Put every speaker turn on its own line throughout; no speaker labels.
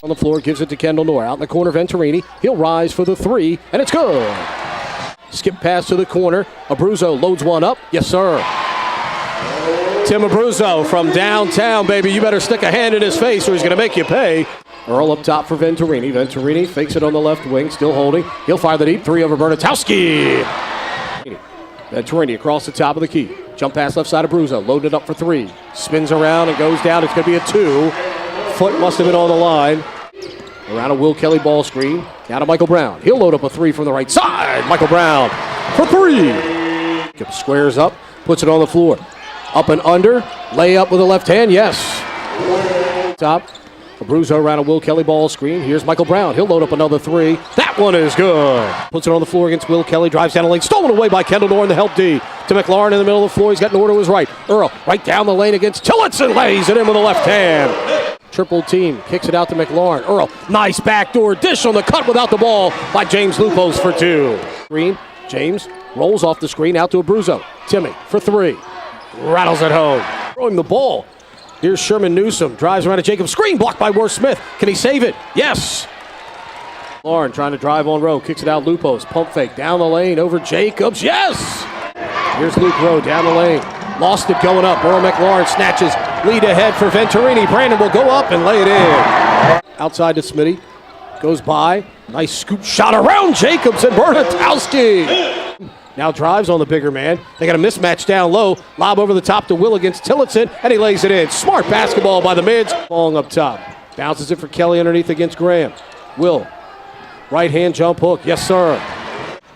On the floor, gives it to Kendall Noor. Out in the corner, Venturini. He'll rise for the three, and it's good. Skip pass to the corner. Abruzzo loads one up. Yes, sir. Tim Abruzzo from downtown, baby. You better stick a hand in his face or he's going to make you pay. Earl up top for Venturini. Venturini fakes it on the left wing, still holding. He'll fire the deep three over Bernatowski. Venturini across the top of the key. Jump pass left side of Abruzzo. Loaded up for three. Spins around and goes down. It's going to be a two. Foot must have been on the line. Around a Will Kelly ball screen. Down to Michael Brown. He'll load up a three from the right side. Michael Brown for three. Squares up. Puts it on the floor. Up and under. Layup with the left hand. Yes. Top. Abruzzo around a Will Kelly ball screen. Here's Michael Brown. He'll load up another three. That one is good. Puts it on the floor against Will Kelly. Drives down the lane. Stolen away by Kendall Noor in the help D. To McLaurin in the middle of the floor. He's got Noor to his right. Earl right down the lane against Tillotson. Lays it in with the left hand. Triple team. Kicks it out to McLaurin. Earl. Nice backdoor dish on the cut without the ball by James Lupos for two. Screen. James rolls off the screen out to Abruzzo. Timmy for three. Rattles it home. Throwing the ball. Here's Sherman Newsom. Drives around to Jacob. Screen blocked by Worth Smith. Can he save it? Yes. Lauren trying to drive on Rowe. Kicks it out Lupos. Pump fake. Down the lane over Jacobs. Yes. Here's Luke Rowe down the lane. Lost it going up. Burrow McLaurin snatches. Lead ahead for Venturini. Brandon will go up and lay it in. Outside to Smitty. Goes by. Nice scoop shot around Jacobs and Bernatowski. Now drives on the bigger man. They got a mismatch down low. Lob over the top to Will against Tillotson, and he lays it in. Smart basketball by the mids. Long up top. Bounces it for Kelly underneath against Graham. Will. Right hand jump hook. Yes, sir.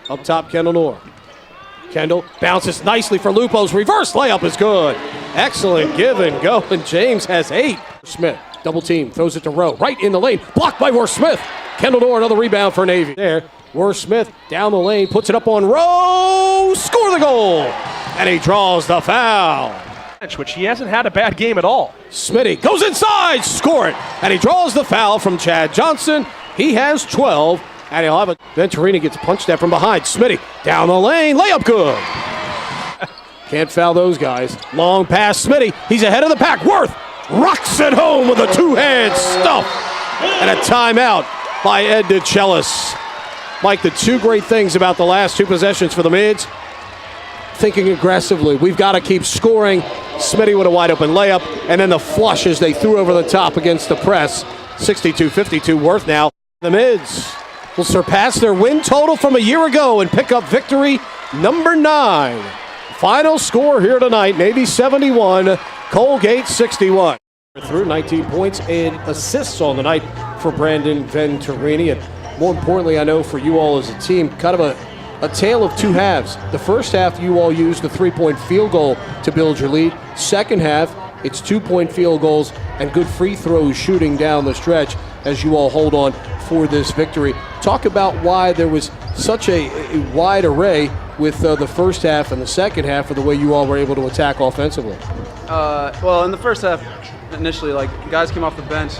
Up top, Kendall Noor. Kendall bounces nicely for Lupos. Reverse layup is good. Excellent give and go, and James has 8. Smith, double team, throws it to Rowe. Right in the lane. Blocked by Worth Smith. Kendall Noor, another rebound for Navy. There. Worth Smith down the lane, puts it up on Rowe, score the goal, and he draws the foul.
Which he hasn't had a bad game at all.
Smitty goes inside, score it, and he draws the foul from Chad Johnson. He has 12, and he'll have a Venturini gets punched at from behind. Smitty down the lane, layup good. Can't foul those guys. Long pass, Smitty. He's ahead of the pack. Worth rocks it home with a two-hand stuff, and a timeout by Ed DeChellis. Mike, the two great things about the last two possessions for the mids, thinking aggressively. We've got to keep scoring. Smitty with a wide open layup, and then the flush as they threw over the top against the press. 62-52 Worth now. The mids will surpass their win total from a year ago and pick up victory number 9. Final score here tonight, Navy 71, Colgate 61. Through 19 points and assists on the night for Brandon Venturini. And more importantly, I know for you all as a team, kind of a tale of two halves. The first half, you all used the three-point field goal to build your lead. Second half, it's 2-point field goals and good free throws shooting down the stretch as you all hold on for this victory. Talk about why there was such a wide array with the first half and the second half for the way you all were able to attack offensively.
Well, in the first half, initially, guys came off the bench.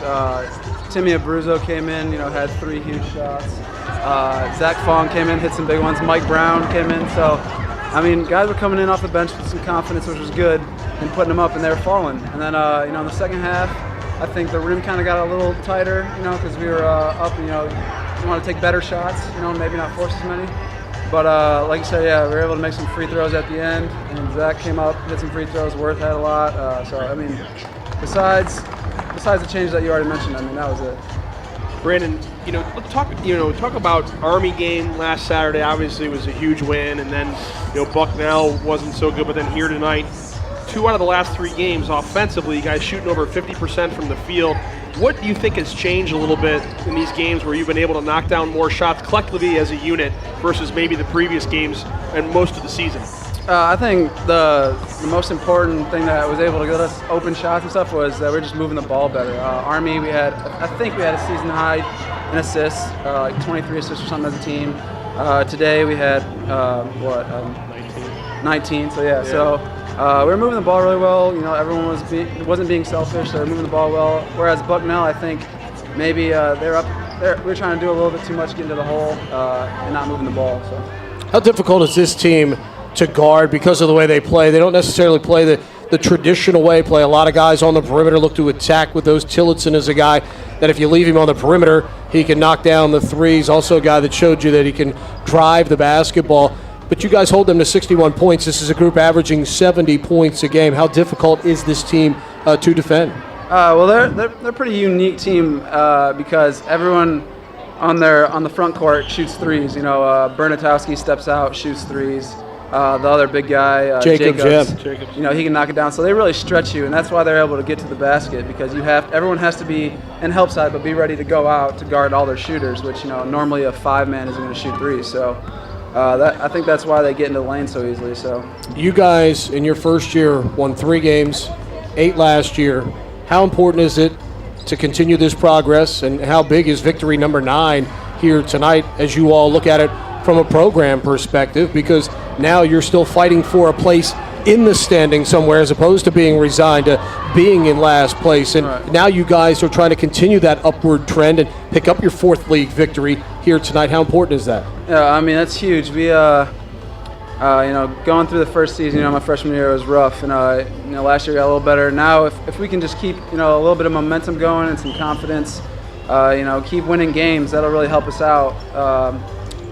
Timmy Abruzzo came in, had 3 huge shots. Zach Fong came in, hit some big ones. Mike Brown came in. So, guys were coming in off the bench with some confidence, which was good, and putting them up, and they were falling. And then, in the second half, I think the rim kind of got a little tighter, because we were up, and, we want to take better shots, maybe not force as many. But like you said, yeah, we were able to make some free throws at the end, and Zach came up, hit some free throws. Worth had a lot. Besides the change that you already mentioned, that was it.
Brandon, let's talk about Army game last Saturday. Obviously, it was a huge win, and then Bucknell wasn't so good, but then here tonight, 2 out of the last 3 games offensively, you guys shooting over 50% from the field. What do you think has changed a little bit in these games where you've been able to knock down more shots collectively as a unit versus maybe the previous games and most of the season?
I think the most important thing that was able to get us open shots and stuff was that we're just moving the ball better. Army, I think we had a season high in assists, like 23 assists or something as a team. Today we had 19. So yeah. So we were moving the ball really well. Everyone wasn't being selfish. They were moving the ball well. Whereas Bucknell, I think maybe we were trying to do a little bit too much, get into the hole, and not moving the ball. So
how difficult is this team to guard because of the way they play? They don't necessarily play the traditional way, play a lot of guys on the perimeter, look to attack with those. Tillotson is a guy that if you leave him on the perimeter, he can knock down the threes. Also a guy that showed you that he can drive the basketball. But you guys hold them to 61 points. This is a group averaging 70 points a game. How difficult is this team to defend?
Well, they're a pretty unique team because everyone on the front court shoots threes. You know, Bernatowski steps out, shoots threes. The other big guy, Jacobs, you know, he can knock it down. So they really stretch you, and that's why they're able to get to the basket because everyone has to be in help side, but be ready to go out to guard all their shooters, which, you know, normally a 5-man isn't going to shoot threes. So I think that's why they get into the lane so easily. So
you guys in your first year won 3 games, 8 last year. How important is it to continue this progress, and how big is victory number 9 here tonight as you all look at it from a program perspective, because now you're still fighting for a place in the standing somewhere as opposed to being resigned to being in last place, and
right.
Now you guys are trying to continue that upward trend and pick up your 4th league victory here tonight. How important is that?
Yeah, I mean, that's huge. We you know, going through the first season, you know, my freshman year was rough, and you know, last year got a little better. Now, if we can just keep, you know, a little bit of momentum going and some confidence, you know, keep winning games, that'll really help us out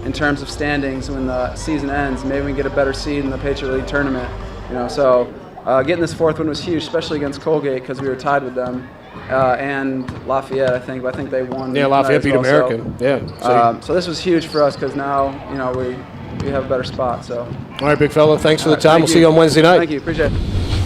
in terms of standings when the season ends. Maybe we can get a better seed in the Patriot League tournament. You know, so getting this 4th one was huge, especially against Colgate because we were tied with them. And Lafayette, I think. But I think they won.
Yeah, Lafayette beat American.
So this was huge for us because now, you know, we have a better spot. So.
All right, big fella. Thanks for the time.
Thank
We'll see you on Wednesday night.
Thank you. Appreciate it.